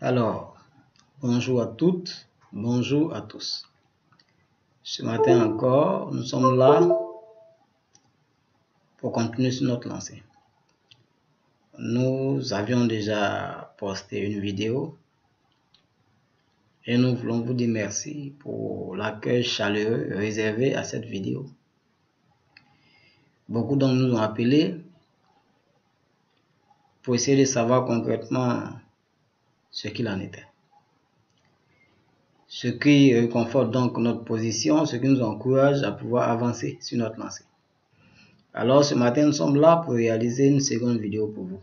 Alors, bonjour à toutes, bonjour à tous. Ce matin encore, nous sommes là pour continuer sur notre lancée. Nous avions déjà posté une vidéo et nous voulons vous dire merci pour l'accueil chaleureux réservé à cette vidéo. Beaucoup d'entre nous ont appelé pour essayer de savoir concrètement ce qu'il en était. Ce qui réconforte donc notre position, ce qui nous encourage à pouvoir avancer sur notre lancée. Alors ce matin, nous sommes là pour réaliser une seconde vidéo pour vous,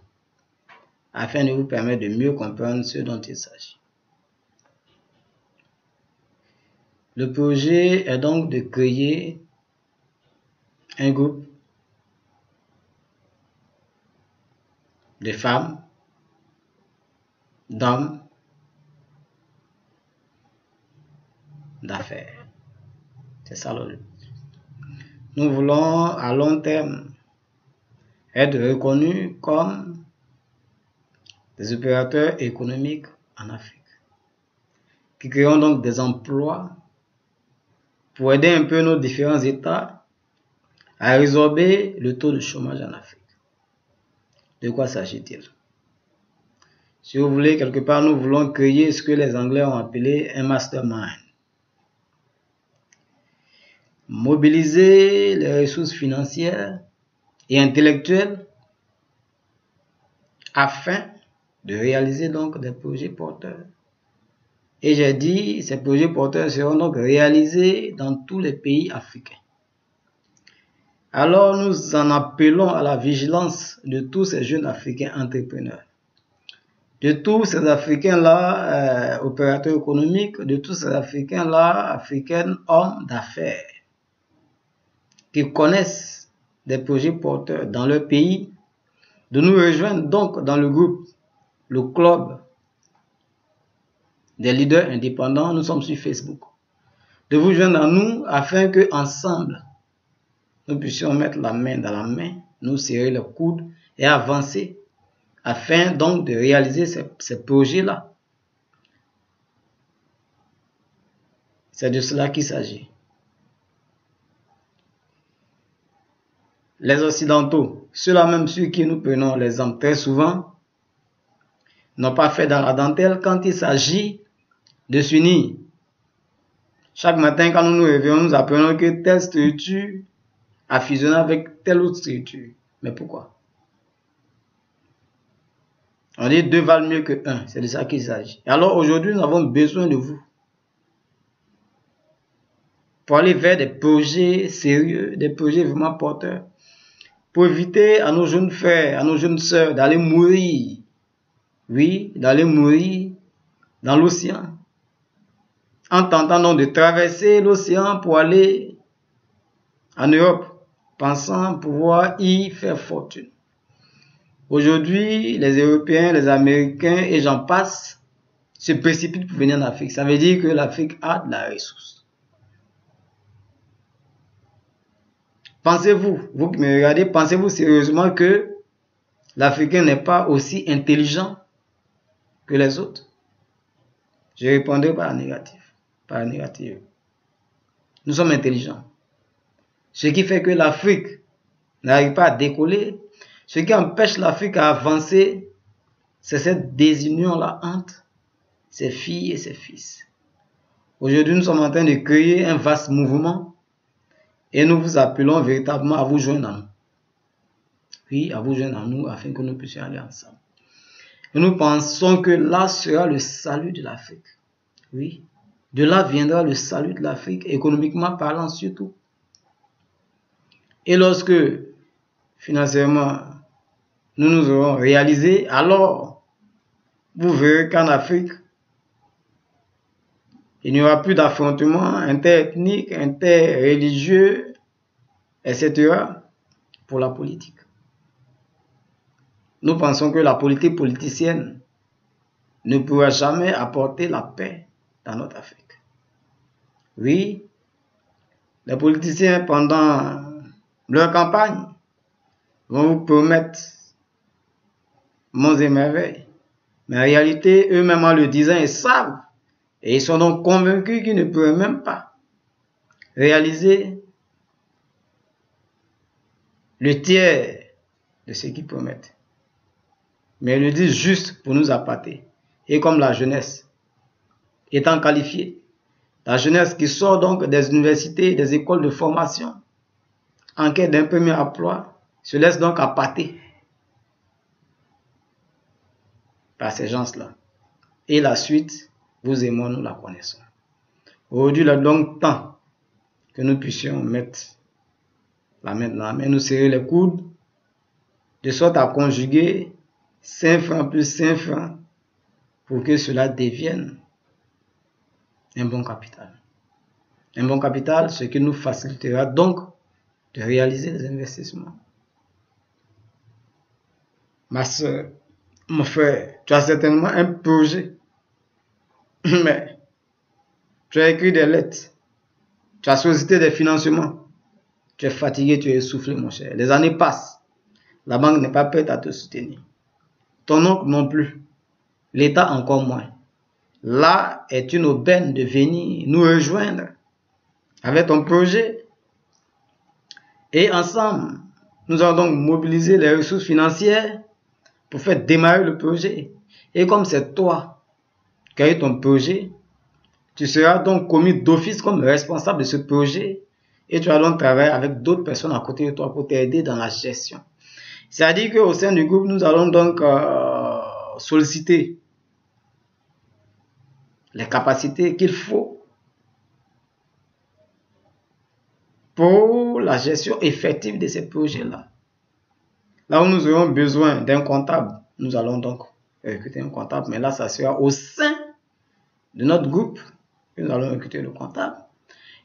afin de vous permettre de mieux comprendre ce dont il s'agit. Le projet est donc de créer un groupe de femmes, d'hommes, d'affaires. C'est ça le but. Nous voulons à long terme être reconnus comme des opérateurs économiques en Afrique, qui créeront donc des emplois pour aider un peu nos différents États à résorber le taux de chômage en Afrique. De quoi s'agit-il? Si vous voulez, quelque part, nous voulons créer ce que les Anglais ont appelé un mastermind. Mobiliser les ressources financières et intellectuelles afin de réaliser donc des projets porteurs. Et j'ai dit, ces projets porteurs seront donc réalisés dans tous les pays africains. Alors nous en appelons à la vigilance de tous ces jeunes Africains entrepreneurs, de tous ces Africains-là opérateurs économiques, de tous ces Africains-là, Africaines hommes d'affaires, qui connaissent des projets porteurs dans leur pays, de nous rejoindre donc dans le groupe, le club des leaders indépendants. Nous sommes sur Facebook. De vous joindre à nous afin que ensemble nous puissions mettre la main dans la main, nous serrer le coude et avancer afin donc de réaliser ces projets-là. C'est de cela qu'il s'agit. Les Occidentaux, ceux-là même sur qui nous prenons l'exemple très souvent, n'ont pas fait dans la dentelle quand il s'agit de s'unir. Chaque matin, quand nous nous réveillons, nous apprenons que telle structure a fusionné avec telle autre structure. Mais pourquoi? On dit 2 valent mieux que 1. C'est de ça qu'il s'agit. Et alors aujourd'hui, nous avons besoin de vous pour aller vers des projets sérieux, des projets vraiment porteurs, pour éviter à nos jeunes frères, à nos jeunes sœurs d'aller mourir. Oui, d'aller mourir dans l'océan, en tentant donc de traverser l'océan pour aller en Europe, pensant pouvoir y faire fortune. Aujourd'hui, les Européens, les Américains et j'en passe se précipitent pour venir en Afrique. Ça veut dire que l'Afrique a de la ressource. Pensez-vous, vous qui me regardez, pensez-vous sérieusement que l'Africain n'est pas aussi intelligent que les autres? Je répondrai par la négative. Par la négative. Nous sommes intelligents. Ce qui fait que l'Afrique n'arrive pas à décoller, ce qui empêche l'Afrique à avancer, c'est cette désunion-là entre ses filles et ses fils. Aujourd'hui, nous sommes en train de créer un vaste mouvement et nous vous appelons véritablement à vous joindre à nous. Oui, à vous joindre à nous afin que nous puissions aller ensemble. Et nous pensons que là sera le salut de l'Afrique. Oui, de là viendra le salut de l'Afrique, économiquement parlant surtout. Et lorsque, financièrement, nous nous aurons réalisé, alors vous verrez qu'en Afrique, il n'y aura plus d'affrontements interethniques, interreligieux, etc. pour la politique. Nous pensons que la politique politicienne ne pourra jamais apporter la paix dans notre Afrique. Oui, les politiciens, pendant leur campagne, vont vous promettre monts et merveilles. Mais en réalité, eux-mêmes en le disant, ils savent. Et ils sont donc convaincus qu'ils ne pourraient même pas réaliser le tiers de ce qu'ils promettent. Mais ils le disent juste pour nous appâter. Et comme la jeunesse étant qualifiée, la jeunesse qui sort donc des universités, des écoles de formation, en quête d'un premier emploi, se laisse donc appâter par ces gens-là. Et la suite, vous et moi, nous la connaissons. Aujourd'hui, il est donc temps que nous puissions mettre la main dans la main, nous serrer les coudes, de sorte à conjuguer 5 francs plus 5 francs pour que cela devienne un bon capital. Un bon capital, ce qui nous facilitera donc de réaliser des investissements. Ma soeur, mon frère, tu as certainement un projet, mais tu as écrit des lettres, tu as sollicité des financements, tu es fatigué, tu es essoufflé, mon cher. Les années passent, la banque n'est pas prête à te soutenir. Ton oncle non plus, l'État encore moins. Là est une aubaine de venir nous rejoindre avec ton projet. Et ensemble, nous allons donc mobiliser les ressources financières pour faire démarrer le projet. Et comme c'est toi qui as eu ton projet, tu seras donc commis d'office comme responsable de ce projet et tu vas donc travailler avec d'autres personnes à côté de toi pour t'aider dans la gestion. C'est-à-dire qu'au sein du groupe, nous allons donc solliciter les capacités qu'il faut pour la gestion effective de ces projets-là. Là où nous aurons besoin d'un comptable, nous allons donc recruter un comptable, mais là, ça sera au sein de notre groupe que nous allons recruter le comptable.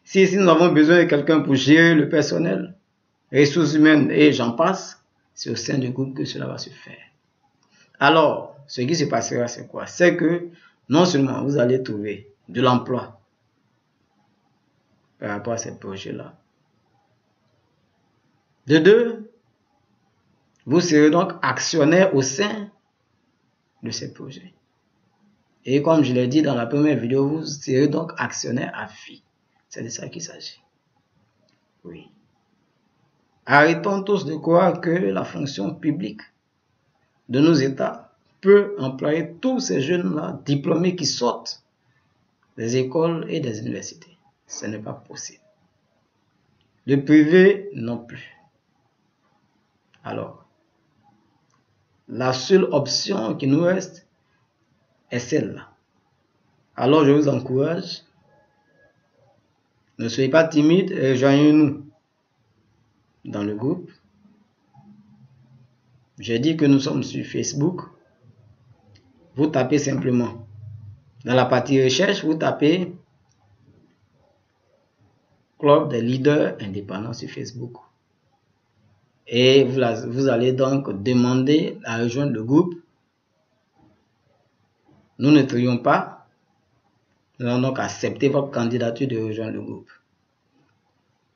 Si ici nous avons besoin de quelqu'un pour gérer le personnel, ressources humaines et j'en passe, c'est au sein du groupe que cela va se faire. Alors, ce qui se passera, c'est quoi? C'est que non seulement vous allez trouver de l'emploi par rapport à ces projets-là. De deux, vous serez donc actionnaire au sein de ces projets. Et comme je l'ai dit dans la première vidéo, vous serez donc actionnaire à vie. C'est de ça qu'il s'agit. Oui. Arrêtons tous de croire que la fonction publique de nos États peut employer tous ces jeunes-là, diplômés qui sortent des écoles et des universités. Ce n'est pas possible. Le privé non plus. Alors, la seule option qui nous reste est celle-là. Alors, je vous encourage, ne soyez pas timides, rejoignez-nous dans le groupe. J'ai dit que nous sommes sur Facebook. Vous tapez simplement dans la partie recherche, vous tapez Club des leaders indépendants sur Facebook. Et vous allez donc demander à rejoindre le groupe. Nous ne trions pas. Nous allons donc accepter votre candidature de rejoindre le groupe.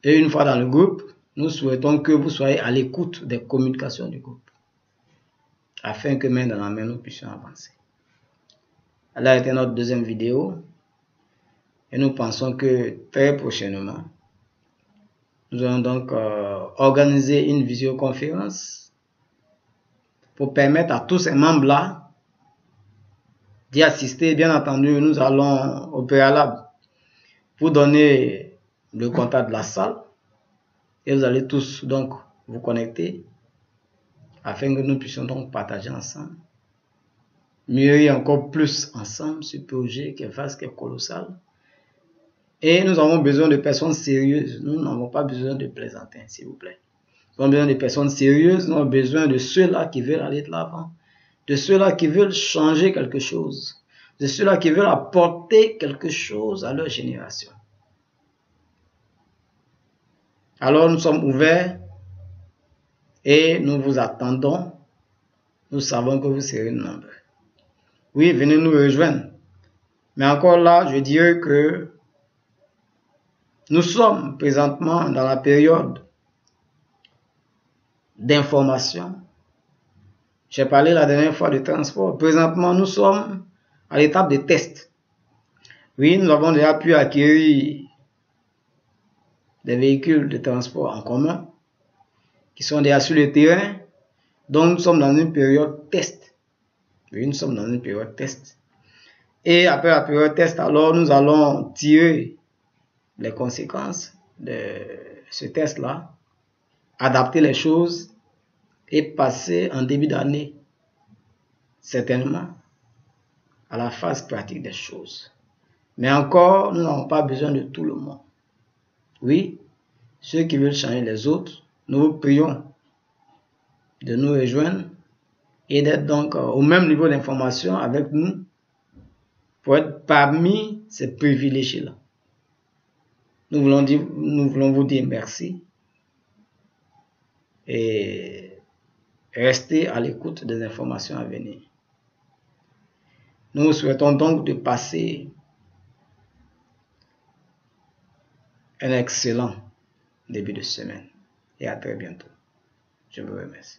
Et une fois dans le groupe, nous souhaitons que vous soyez à l'écoute des communications du groupe, afin que main dans la main, nous puissions avancer. Là était notre deuxième vidéo. Et nous pensons que très prochainement, nous allons donc organiser une visioconférence pour permettre à tous ces membres-là d'y assister. Bien entendu, nous allons au préalable vous donner le contact de la salle et vous allez tous donc vous connecter afin que nous puissions donc partager ensemble, mûrir encore plus ensemble ce projet qui est vaste, qui est colossal. Et nous avons besoin de personnes sérieuses. Nous n'avons pas besoin de plaisantins, s'il vous plaît. Nous avons besoin de personnes sérieuses. Nous avons besoin de ceux-là qui veulent aller de l'avant, de ceux-là qui veulent changer quelque chose, de ceux-là qui veulent apporter quelque chose à leur génération. Alors nous sommes ouverts et nous vous attendons. Nous savons que vous serez nombreux. Oui, venez nous rejoindre. Mais encore là, je dirais que nous sommes présentement dans la période d'information. J'ai parlé la dernière fois de transport. Présentement, nous sommes à l'étape de test. Oui, nous avons déjà pu acquérir des véhicules de transport en commun qui sont déjà sur le terrain. Donc, nous sommes dans une période test. Oui, nous sommes dans une période test. Et après la période test, alors, nous allons tirer les conséquences de ce test-là, adapter les choses et passer en début d'année, certainement, à la phase pratique des choses. Mais encore, nous n'avons pas besoin de tout le monde. Oui, ceux qui veulent changer les autres, nous vous prions de nous rejoindre et d'être donc au même niveau d'information avec nous pour être parmi ces privilégiés-là. Nous voulons vous dire merci et rester à l'écoute des informations à venir. Nous vous souhaitons donc de passer un excellent début de semaine et à très bientôt. Je vous remercie.